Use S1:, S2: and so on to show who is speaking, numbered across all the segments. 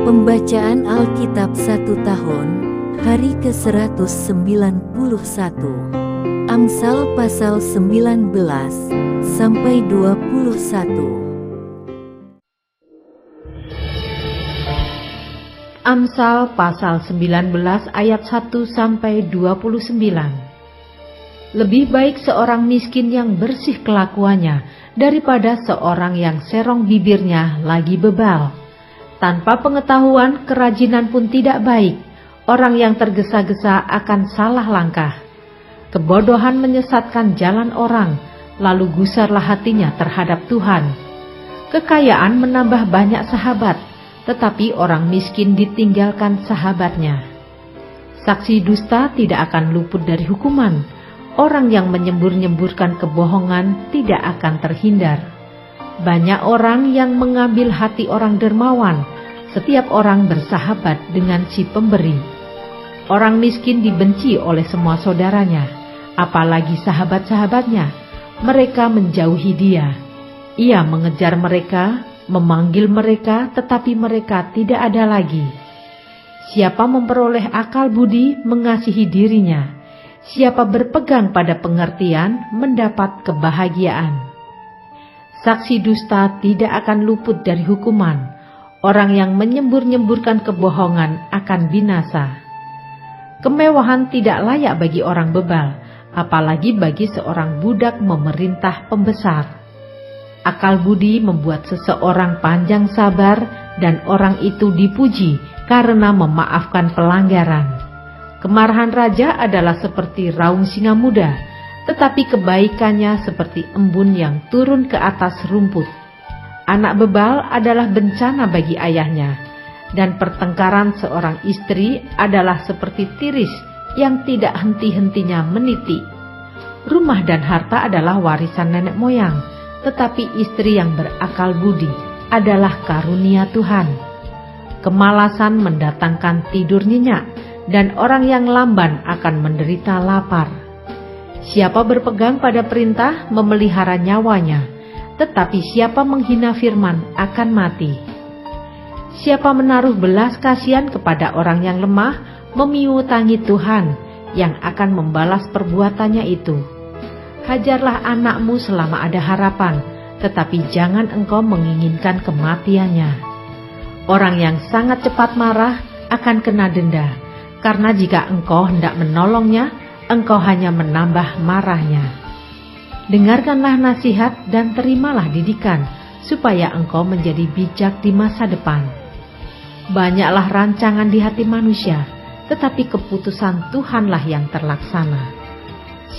S1: Pembacaan Alkitab 1 tahun, hari ke-191. Amsal pasal 19 sampai 21.
S2: Amsal pasal 19 ayat 1 sampai 29. Lebih baik seorang miskin yang bersih kelakuannya daripada seorang yang serong bibirnya lagi bebal. Tanpa pengetahuan, kerajinan pun tidak baik. Orang yang tergesa-gesa akan salah langkah. Kebodohan menyesatkan jalan orang, lalu gusarlah hatinya terhadap Tuhan. Kekayaan menambah banyak sahabat, tetapi orang miskin ditinggalkan sahabatnya. Saksi dusta tidak akan luput dari hukuman. Orang yang menyembur-nyemburkan kebohongan tidak akan terhindar. Banyak orang yang mengambil hati orang dermawan. Setiap orang bersahabat dengan si pemberi. Orang miskin dibenci oleh semua saudaranya, apalagi sahabat-sahabatnya. Mereka menjauhi dia. Ia mengejar mereka, memanggil mereka, tetapi mereka tidak ada lagi. Siapa memperoleh akal budi mengasihi dirinya. Siapa berpegang pada pengertian mendapat kebahagiaan. Saksi dusta tidak akan luput dari hukuman. Orang yang menyembur-nyemburkan kebohongan akan binasa. Kemewahan tidak layak bagi orang bebal, apalagi bagi seorang budak memerintah pembesar. Akal budi membuat seseorang panjang sabar dan orang itu dipuji karena memaafkan pelanggaran. Kemarahan raja adalah seperti raung singa muda, tetapi kebaikannya seperti embun yang turun ke atas rumput. Anak bebal adalah bencana bagi ayahnya, dan pertengkaran seorang istri adalah seperti tiris yang tidak henti-hentinya meniti. Rumah dan harta adalah warisan nenek moyang, tetapi istri yang berakal budi adalah karunia Tuhan. Kemalasan mendatangkan tidur nyenyak, dan orang yang lamban akan menderita lapar. Siapa berpegang pada perintah memelihara nyawanya, tetapi siapa menghina firman akan mati. Siapa menaruh belas kasihan kepada orang yang lemah, memiutangi Tuhan yang akan membalas perbuatannya itu. Hajarlah anakmu selama ada harapan, tetapi jangan engkau menginginkan kematiannya. Orang yang sangat cepat marah akan kena denda, karena jika engkau hendak menolongnya, engkau hanya menambah marahnya. Dengarkanlah nasihat dan terimalah didikan, supaya engkau menjadi bijak di masa depan. Banyaklah rancangan di hati manusia, tetapi keputusan Tuhanlah yang terlaksana.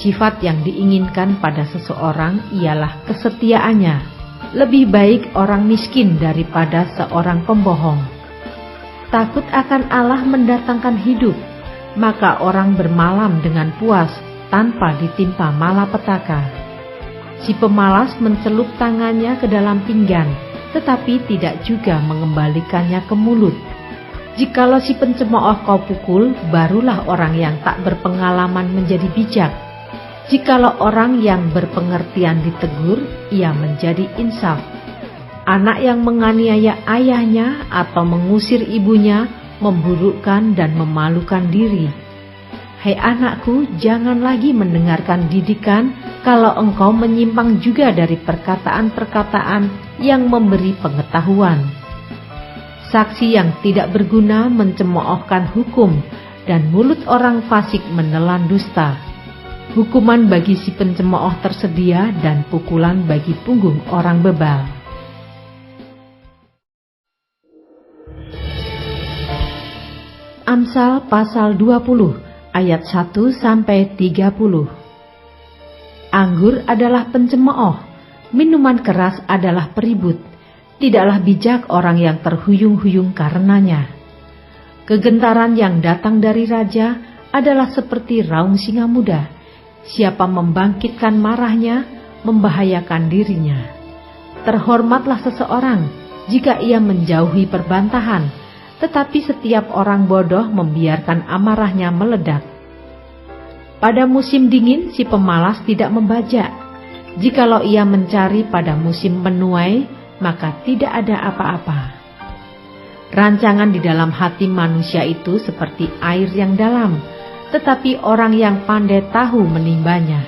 S2: Sifat yang diinginkan pada seseorang ialah kesetiaannya. Lebih baik orang miskin daripada seorang pembohong. Takut akan Allah mendatangkan hidup, maka orang bermalam dengan puas tanpa ditimpa malapetaka. Si pemalas mencelup tangannya ke dalam pinggan, tetapi tidak juga mengembalikannya ke mulut. Jikalau si pencemooh kau pukul, barulah orang yang tak berpengalaman menjadi bijak. Jikalau orang yang berpengertian ditegur, ia menjadi insaf. Anak yang menganiaya ayahnya atau mengusir ibunya, memburukkan dan memalukan diri. Hai anakku, jangan lagi mendengarkan didikan kalau engkau menyimpang juga dari perkataan-perkataan yang memberi pengetahuan. Saksi yang tidak berguna mencemoohkan hukum, dan mulut orang fasik menelan dusta. Hukuman bagi si pencemooh tersedia dan pukulan bagi punggung orang bebal. Amsal pasal 20 ayat 1 sampai 30. Anggur adalah pencemooh, minuman keras adalah peribut. Tidaklah bijak orang yang terhuyung-huyung karenanya. Kegentaran yang datang dari raja adalah seperti raung singa muda. Siapa membangkitkan marahnya, membahayakan dirinya. Terhormatlah seseorang jika ia menjauhi perbantahan, tetapi setiap orang bodoh membiarkan amarahnya meledak. Pada musim dingin si pemalas tidak membajak. Jikalau ia mencari pada musim menuai, maka tidak ada apa-apa. Rancangan di dalam hati manusia itu seperti air yang dalam, tetapi orang yang pandai tahu menimbanya.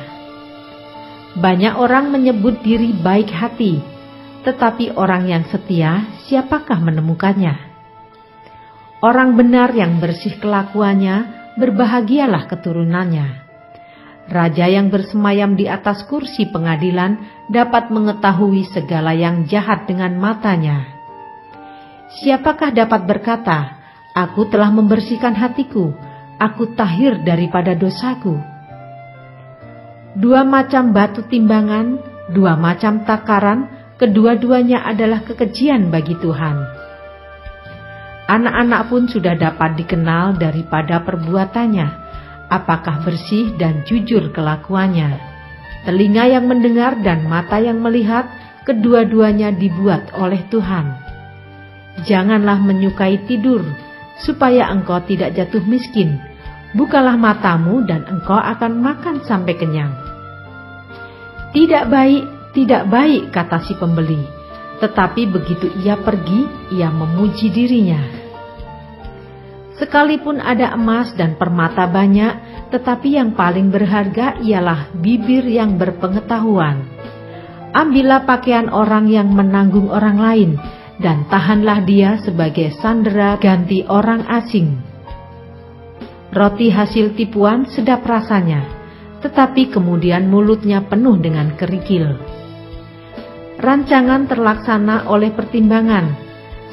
S2: Banyak orang menyebut diri baik hati, tetapi orang yang setia, siapakah menemukannya? Orang benar yang bersih kelakuannya, berbahagialah keturunannya. Raja yang bersemayam di atas kursi pengadilan dapat mengetahui segala yang jahat dengan matanya. Siapakah dapat berkata, "Aku telah membersihkan hatiku, aku tahir daripada dosaku"? Dua macam batu timbangan, dua macam takaran, kedua-duanya adalah kekejian bagi Tuhan. Anak-anak pun sudah dapat dikenal daripada perbuatannya, apakah bersih dan jujur kelakuannya. Telinga yang mendengar dan mata yang melihat, kedua-duanya dibuat oleh Tuhan. Janganlah menyukai tidur, supaya engkau tidak jatuh miskin. Bukalah matamu dan engkau akan makan sampai kenyang. Tidak baik, kata si pembeli. Tetapi begitu ia pergi, ia memuji dirinya. Sekalipun ada emas dan permata banyak, tetapi yang paling berharga ialah bibir yang berpengetahuan. Ambillah pakaian orang yang menanggung orang lain, dan tahanlah dia sebagai sandera ganti orang asing. Roti hasil tipuan sedap rasanya, tetapi kemudian mulutnya penuh dengan kerikil. Rancangan terlaksana oleh pertimbangan,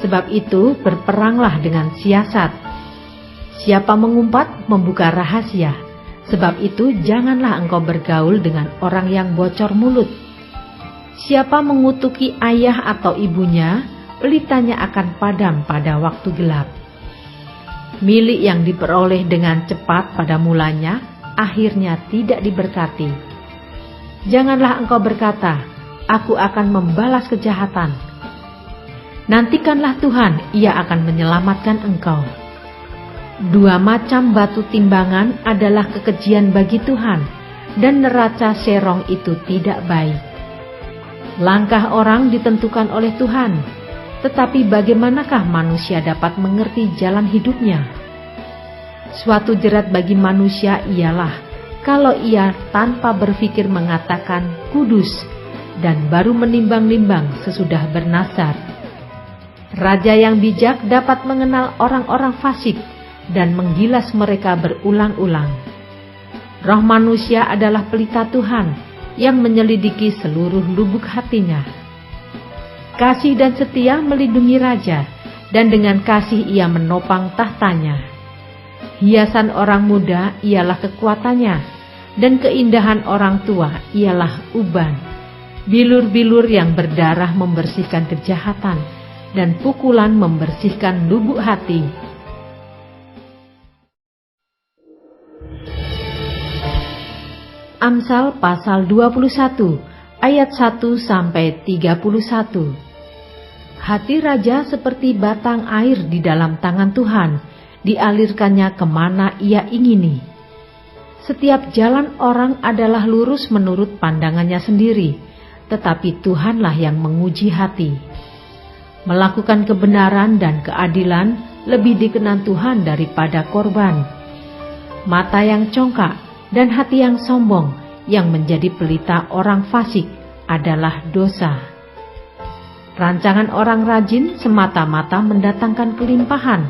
S2: sebab itu berperanglah dengan siasat. Siapa mengumpat membuka rahasia, sebab itu janganlah engkau bergaul dengan orang yang bocor mulut. Siapa mengutuki ayah atau ibunya, pelitanya akan padam pada waktu gelap. Milik yang diperoleh dengan cepat pada mulanya, akhirnya tidak diberkati. Janganlah engkau berkata, "Aku akan membalas kejahatan." Nantikanlah Tuhan, Ia akan menyelamatkan engkau. Dua macam batu timbangan adalah kekejian bagi Tuhan, dan neraca serong itu tidak baik. Langkah orang ditentukan oleh Tuhan, tetapi bagaimanakah manusia dapat mengerti jalan hidupnya? Suatu jerat bagi manusia ialah kalau ia tanpa berpikir mengatakan kudus, dan baru menimbang-nimbang sesudah bernasar. Raja yang bijak dapat mengenal orang-orang fasik dan menggilas mereka berulang-ulang. Roh manusia adalah pelita Tuhan yang menyelidiki seluruh lubuk hatinya. Kasih dan setia melindungi raja, dan dengan kasih ia menopang tahtanya. Hiasan orang muda ialah kekuatannya, dan keindahan orang tua ialah uban. Bilur-bilur yang berdarah membersihkan kejahatan, dan pukulan membersihkan lubuk hati. Amsal pasal 21 ayat 1-31. Hati raja seperti batang air di dalam tangan Tuhan, dialirkannya kemana ia ingini. Setiap jalan orang adalah lurus menurut pandangannya sendiri, tetapi Tuhanlah yang menguji hati. Melakukan kebenaran dan keadilan lebih dikenan Tuhan daripada korban. Mata yang congkak dan hati yang sombong yang menjadi pelita orang fasik adalah dosa. Rancangan orang rajin semata-mata mendatangkan kelimpahan,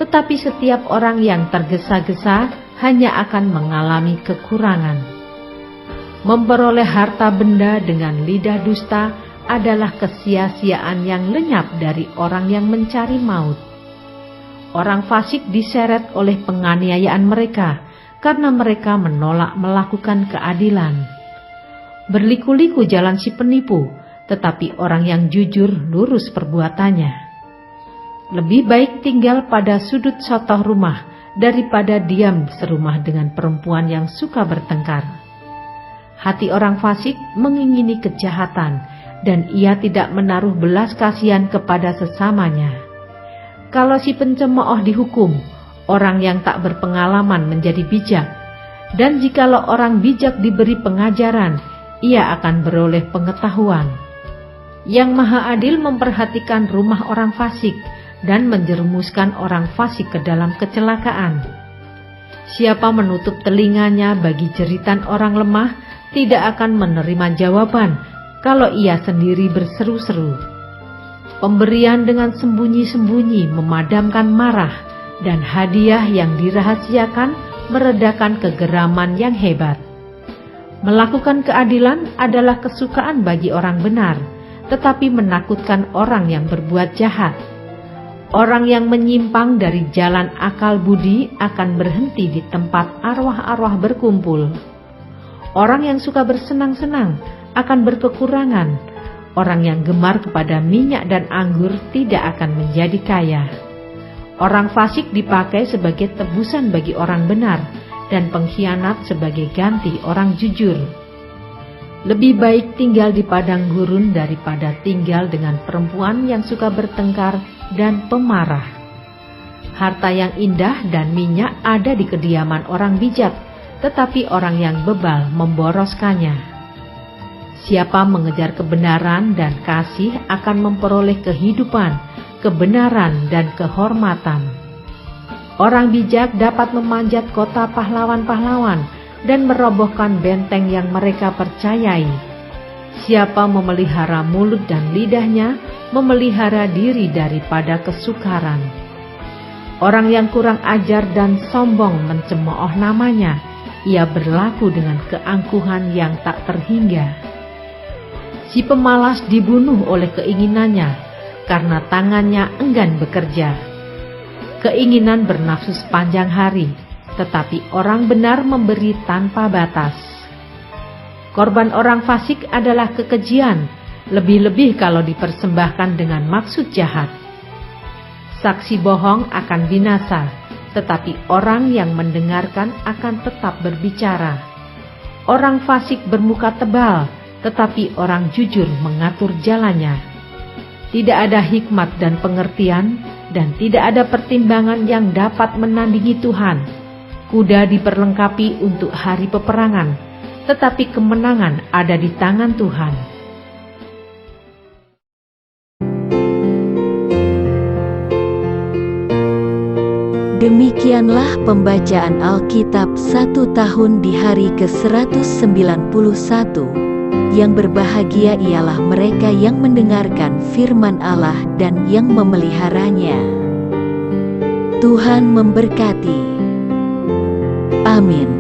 S2: tetapi setiap orang yang tergesa-gesa hanya akan mengalami kekurangan. Memperoleh harta benda dengan lidah dusta adalah kesia-siaan yang lenyap dari orang yang mencari maut. Orang fasik diseret oleh penganiayaan mereka, karena mereka menolak melakukan keadilan. Berliku-liku jalan si penipu, tetapi orang yang jujur lurus perbuatannya. Lebih baik tinggal pada sudut sotoh rumah daripada diam serumah dengan perempuan yang suka bertengkar. Hati orang fasik mengingini kejahatan, dan ia tidak menaruh belas kasihan kepada sesamanya. Kalau si pencemooh dihukum, orang yang tak berpengalaman menjadi bijak, dan jikalau orang bijak diberi pengajaran, ia akan beroleh pengetahuan. Yang Maha Adil memperhatikan rumah orang fasik dan menjerumuskan orang fasik ke dalam kecelakaan. Siapa menutup telinganya bagi jeritan orang lemah tidak akan menerima jawaban kalau ia sendiri berseru-seru. Pemberian dengan sembunyi-sembunyi memadamkan marah, dan hadiah yang dirahasiakan meredakan kegeraman yang hebat. Melakukan keadilan adalah kesukaan bagi orang benar, tetapi menakutkan orang yang berbuat jahat. Orang yang menyimpang dari jalan akal budi akan berhenti di tempat arwah-arwah berkumpul. Orang yang suka bersenang-senang akan berkekurangan. Orang yang gemar kepada minyak dan anggur tidak akan menjadi kaya. Orang fasik dipakai sebagai tebusan bagi orang benar, dan pengkhianat sebagai ganti orang jujur. Lebih baik tinggal di padang gurun daripada tinggal dengan perempuan yang suka bertengkar dan pemarah. Harta yang indah dan minyak ada di kediaman orang bijak, tetapi orang yang bebal memboroskannya. Siapa mengejar kebenaran dan kasih akan memperoleh kehidupan, kebenaran dan kehormatan. Orang bijak dapat memanjat kota pahlawan-pahlawan dan merobohkan benteng yang mereka percayai. Siapa memelihara mulut dan lidahnya, memelihara diri daripada kesukaran. Orang yang kurang ajar dan sombong mencemooh namanya, ia berlaku dengan keangkuhan yang tak terhingga. Si pemalas dibunuh oleh keinginannya, karena tangannya enggan bekerja. Keinginan bernafsu sepanjang hari, tetapi orang benar memberi tanpa batas. Korban orang fasik adalah kekejian, lebih-lebih kalau dipersembahkan dengan maksud jahat. Saksi bohong akan binasa, tetapi orang yang mendengarkan akan tetap berbicara. Orang fasik bermuka tebal, tetapi orang jujur mengatur jalannya. Tidak ada hikmat dan pengertian, dan tidak ada pertimbangan yang dapat menandingi Tuhan. Kuda diperlengkapi untuk hari peperangan, tetapi kemenangan ada di tangan Tuhan.
S1: Demikianlah pembacaan Alkitab 1 tahun di hari ke-191. Yang berbahagia ialah mereka yang mendengarkan firman Allah dan yang memeliharanya. Tuhan memberkati. Amin.